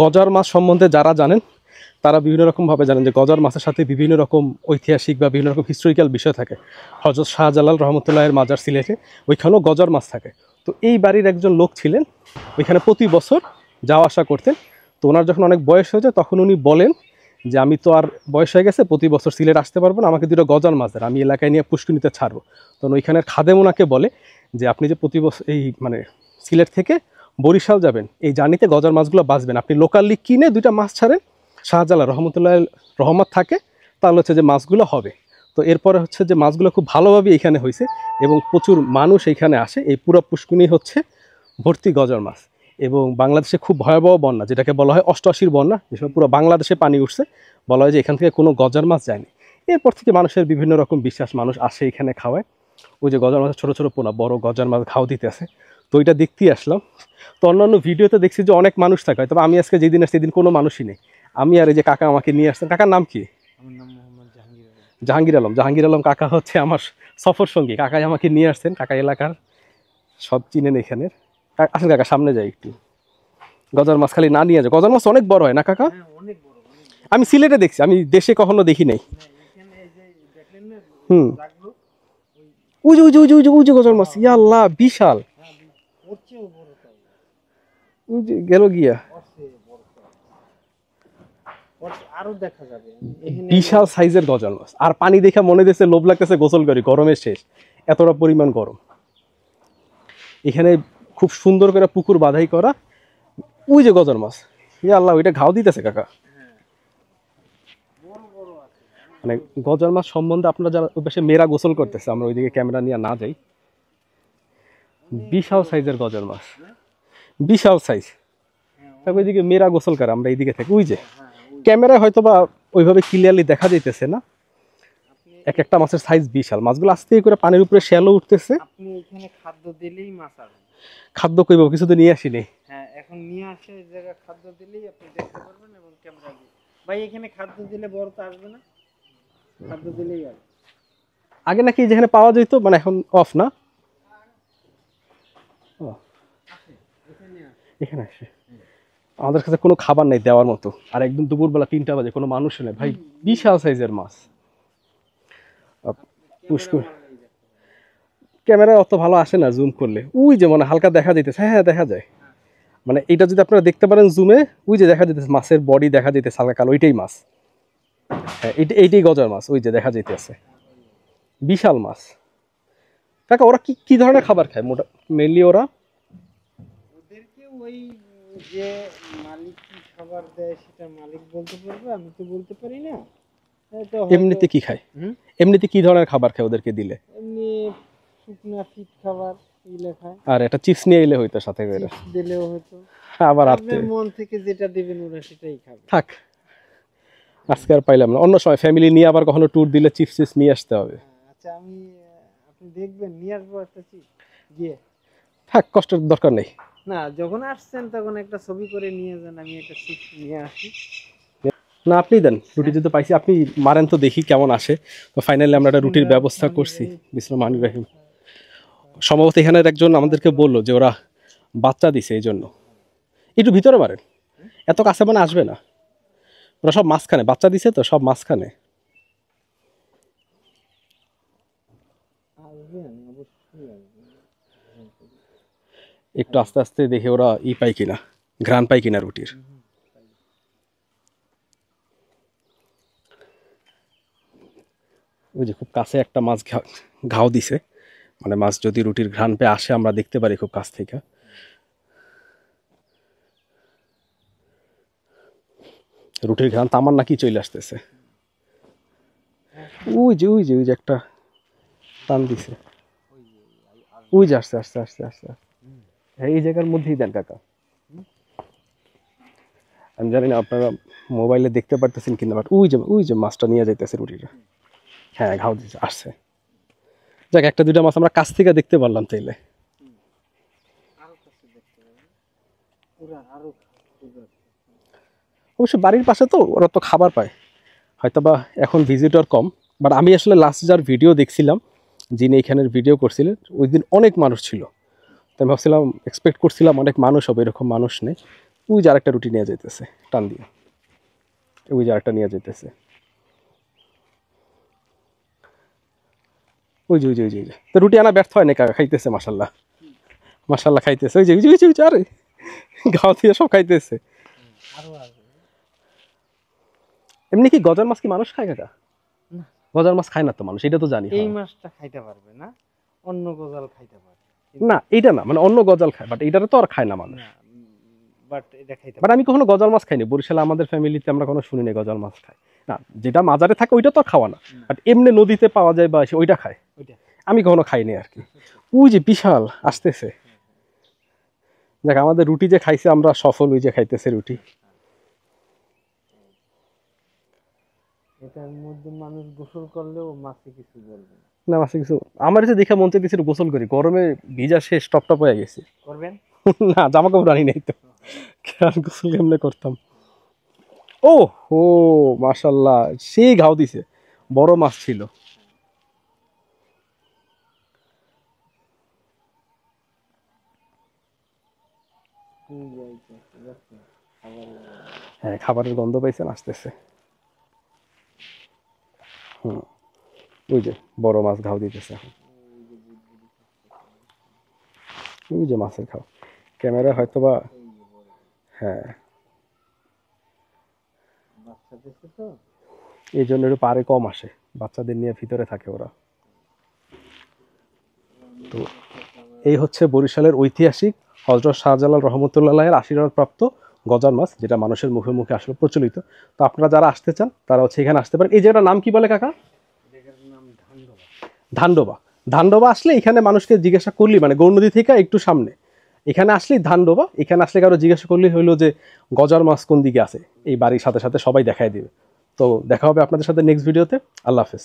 গজার মাছ সম্বন্ধে যারা জানেন তারা বিভিন্ন রকমভাবে জানেন যে গজার মাছের সাথে বিভিন্ন রকম ঐতিহাসিক বা বিভিন্ন রকম হিস্টোরিক্যাল বিষয় থাকে। হযরত শাহজালাল রহমতুল্লাহের মাজার সিলেটে, ওইখানেও গজার মাছ থাকে। তো এই বাড়ির একজন লোক ছিলেন, ওইখানে প্রতি বছর যাওয়া আসা করতেন। তো ওনার যখন অনেক বয়স হয়ে যায় তখন উনি বলেন যে আমি তো আর বয়স হয়ে গেছে, প্রতি বছর সিলেট আসতে পারবো না, আমাকে দুটো গজার মাছ দেন, আমি এলাকায় নিয়ে পুষ্কুনিতে ছাড়বো। তখন ওইখানের খাদেম ওনাকে বলে যে আপনি যে প্রতি বছর এই সিলেট থেকে বরিশাল যাবেন, এই জার্নিতে গজার মাছগুলো বাঁচবেন, আপনি লোকালি কিনে দুইটা মাছ ছাড়েন, শাহজালাল রহমতুল্লাহ রহমত থাকে, তাহলে হচ্ছে যে মাছগুলো হবে। তো এরপরে হচ্ছে যে মাছগুলো খুব ভালোভাবে এখানে হয়েছে এবং প্রচুর মানুষ এইখানে আসে। এই পুরো পুষ্কুনি হচ্ছে ভর্তি গজার মাছ। এবং বাংলাদেশে খুব ভয়াবহ বন্যা, যেটাকে বলা হয় 88-র বন্যা, যেসব পুরো বাংলাদেশে পানি উঠছে, বলা হয় যে এখান থেকে কোনো গজার মাছ যায়নি। এরপর থেকে মানুষের বিভিন্ন রকম বিশ্বাস, মানুষ আসে এখানে খাওয়ায়। ওই যে গজার মাছের ছোটো ছোটো পোনা, বড় গজার মাছ ঘাও দিতে আছে, তো ওইটা দেখতেই আসলাম। তো অন্যান্য ভিডিওতে দেখছি যে অনেক মানুষ থাকে, তবে আমি আজকে যেদিন আসছি সেদিন কোনো মানুষই নেই। আমি আর এই যে কাকা আমাকে নিয়ে আসছেন। কাকার নাম কি? জাহাঙ্গীর আলম। জাহাঙ্গীর আলম কাকা হচ্ছে আমার সফর সঙ্গী। কাকাই আমাকে নিয়ে আসছেন, কাকা এলাকার সব চিনেন এখানের। আসেন কাকা, সামনে যাই একটু। গজার মাছ খালি না নিয়ে যায়, গজার মাছ অনেক বড় হয় না কাকা? আমি সিলেটে দেখছি, আমি দেশে কখনো দেখি নাই। ওই যে ওই যে ওই যে ওই যে ওই যে গজার মাছ, ইয়া আল্লাহ, বিশাল। ওই যে গেল গিয়া, বিশাল সাইজের গজার মাছ। আর পানি দেখে মনে দিচ্ছে লোভ লাগতেছে গোসল করি, গরমের শেষ, এতটা পরিমাণ গরম। এখানে খুব সুন্দর করে পুকুর বাঁধাই করা। ওই যে গজার মাছ, ইয়া আল্লাহ, ওইটা ঘাও দিতেছে কাকা। মানে গজার মাছ সম্বন্ধে আপনারা যারা ওই পাশে মেয়েরা গোসল করতেছে, আমরা ওইদিকে ক্যামেরা নিয়ে না যাই। বিশাল সাইজের গজার মাছ, বিশাল সাইজ। ওইদিকে মেয়েরা গোসল করে, আমরা এইদিকে থাকি। ওই যে ক্যামেরায় হয়তো বা ওইভাবে ক্লিয়ারলি দেখা যাইতেছে না, এক একটা মাছের সাইজ বিশাল। মাছগুলো আস্তে করে পানির উপরে শ্যালো উঠতেছে। আপনি এখানে খাদ্য দিলেই মাছ আসবে। খাদ্য কইব, কিছু তো নিয়ে আসিনি। হ্যাঁ, এখন নিয়ে আসে, এই জায়গা খাদ্য দিলেই আপনি দেখতে পারবেন এবং ক্যামেরা দিয়ে। ভাই এখানে খাদ্য দিলে বড় তো আসবে না, খাদ্য দিলেই আসবে। আগে নাকি যেখানে পাওয়া যেত, মানে এখন অফ না? এখানে আসে। আমাদের কাছে কোনো খাবার নেই দেওয়ার মতো, আর একদম দুপুরবেলা 3টা বাজে, কোনো মানুষ নেই ভাই। বিশাল সাইজের মাছ। পুষ্কর ক্যামেরায় অত ভালো আসে না জুম করলে। ওই যে মনে হালকা দেখা যাইতেছে, হ্যাঁ দেখা যায়। মানে এটা যদি আপনারা দেখতে পারেন জুমে, ওই যে দেখা যাইতেছে মাছের বডি দেখা যাইতেছে হালকা কালো, ওইটাই মাছ। হ্যাঁ, এইটাই গজার মাছ, ওই যে দেখা যাইতেছে বিশাল মাছ। কাকা ওরা কি কি ধরনের খাবার খায় মোটা মেনলি? ওরা ওদেরকে ওই যে মালিক কি খাবার দেয় সেটা মালিক বলতে পারবে, আমি তো বলতে পারি না। এমনিতে কি খায়? এমনিতে কি ধরনের খাবার খায় ওদেরকে দিলে? এমনি শুকনা ফিট খাবার দিলে খায়। আর একটা চিপস নিয়ে এলে হইতো সাথে করে, দিলেও হয়তো। আবার আপনার মন থেকে যেটা দিবেন ওরা সেটাই খাবে। থাক, আজকে আর পাইলাম না, অন্য সময় ফ্যামিলি নিয়ে আবার কখনো ট্যুর দিলে চিপস নিয়ে আসতে হবে। আচ্ছা, আপনি দেখবেন নিয়ে আসবো একটা চিপস গিয়ে। থাক, কষ্টের দরকার নেই। না, যখন আসছেন তখন একটা ছবি করে নিয়ে যান, আমি একটা চিপস নিয়ে আসি। না, আপনি দেন, রুটি যদি পাইছি আপনি মারেন তো দেখি কেমন আসে। তো ফাইনালি আমরা একটা রুটির ব্যবস্থা করছি। বিসমিল্লাহির রহিম। সম্ভবত এখানের একজন আমাদেরকে বললো যে ওরা বাচ্চা দিছে, এই জন্য। একটু ভিতরে মারেন, এত কাছে মানে আসবে না। ওরা সব মাঝখানে বাচ্চা দিছে, তো সব মাঝখানে। একটু আস্তে আস্তে দেখে ওরা পায় কিনা, ঘ্রাণ পায় কিনা রুটির। ওই যে খুব কাছে একটা মাছ ঘাও দিছে, মানে মাছ যদি রুটির ঘ্রাণ পেয়ে আসে আমরা দেখতে পারি খুব কাছ থেকে। রুটির ঘ্রাণ তামার নাকি চলে আসতেছে। ওই যে ওই যে ওই যে একটা টান দিছে, ওই যে আসছে আসছে আসছে আসছে। হ্যাঁ, এই জায়গার মধ্যেই দেন কাকা। আমি জানি না আপনারা মোবাইলে দেখতে পারতেছেন কিনা, বাট ওই যে মাছটা নিয়ে যাইতেছে রুটিটা। হ্যাঁ, ঘাও দিচ্ছে, আসছে। যাক, একটা দুইটা মাছ আমরা কাছ থেকে দেখতে পারলাম তাইলে। অবশ্য বাড়ির পাশে তো ওরা তো খাবার পায়, হয়তো বা এখন ভিজিটর কম। বাট আমি আসলে লাস্ট যার ভিডিও দেখছিলাম, যিনি এখানের ভিডিও করছিলেন, ওই দিন অনেক মানুষ ছিল। তো আমি ভাবছিলাম, এক্সপেক্ট করছিলাম অনেক মানুষ হবে, এরকম মানুষ নেই। ওই যে আরেকটা রুটি নিয়ে যাইতেছে টান দিয়ে, ওই যে আরেকটা নিয়ে যাইতেছে, ওই যে ওই যে ওই যে ওই যে। তো রুটি আনা ব্যর্থ হয় না কাকা, খাইতেছে মাশাল্লাহ, মাশাল্লাহ খাইতেছে, ওই যে ওই যে ওই যে ওই যে, আরে গাও দিয়ে সব খাইতেছে। আরো আছে। এমনি কি গজার মাছ কি মানুষ খায় কাকা? না। গজার মাছ খায় না তো মানুষ, এটা তো জানি। এই মাছটা খাইতে পারবে না, অন্য গজাল খাইতে পারবে না এইটা না, মানে অন্য গজাল খায়, বাট এটারে তো আর খায় না মানুষ। না, বাট এটা খাইতে বাট আমি কখনো গজাল মাছ খাইনি, বরিশালে আমাদের ফ্যামিলিতে আমরা কোনো শুনিনি গজাল মাছ খায়। না, যেটা মাজারে থাকে ওইটা তো আর খাওয়া না, বাট এমনি নদীতে পাওয়া যায় বা ওইটা খায়, ওইটা। আমি কখনো খাইনি আর কি। ওই যে বিশাল আসতেছে, দেখ আমাদের রুটি যে খাইছে আমরা সফল, ওই যে খাইতেছে রুটি। এটার মধ্যে মানুষ গোসল করলেও মাছে কিছু বলবে না। না মাছে কিছু, আমার যে দেখে মন চাইতেছিল গোসল করি, গরমে ভিজা শেষ, টপ টপ হয়ে গেছে। করবেন? না জামা কাপড় আনি নাই তো, আর গোসল কেমনে করতাম। ও ও মাশাল্লাহ, সেই ঘাও দিছে, বড় মাছ ছিল। হ্যাঁ খাবারের গন্ধ পাইছেন, আসতেছে। হুম, ওই যে বড় মাছ ঘাও দিতেছে এখন, ওই যে মাছের ঘাও, ক্যামেরা হয়তো বা, হ্যাঁ বাচ্চা দিচ্ছে তো, এই জন্য একটু পারে কম আসে, বাচ্চাদের নিয়ে ভিতরে থাকে ওরা। তো এই হচ্ছে বরিশালের ঐতিহাসিক হযরত শাহজালাল রহমতুল্লাহের আশীর্বাদপ্রাপ্ত গজার মাছ, যেটা মানুষের মুখে মুখে আসলে প্রচলিত। তো আপনারা যারা আসতে চান তারা হচ্ছে এখানে আসতে পারেন। এই জায়গাটার নাম কি বলে কাকা? এটার নাম ধানডোবা। ধানডোবা। ধানডোবা আসলে এখানে মানুষকে জিজ্ঞাসা করলি, মানে গৌরনদী থেকে একটু সামনে এখানে আসলেই ধানডোবা, এখানে আসলে কারো জিজ্ঞাসা করলেই হইলো যে গজার মাছ কোন দিকে আছে, এই বাড়ির সাথে সাথে সবাই দেখায় দিবে। তো দেখা হবে আপনাদের সাথে নেক্সট ভিডিওতে। আল্লাহ হাফেজ।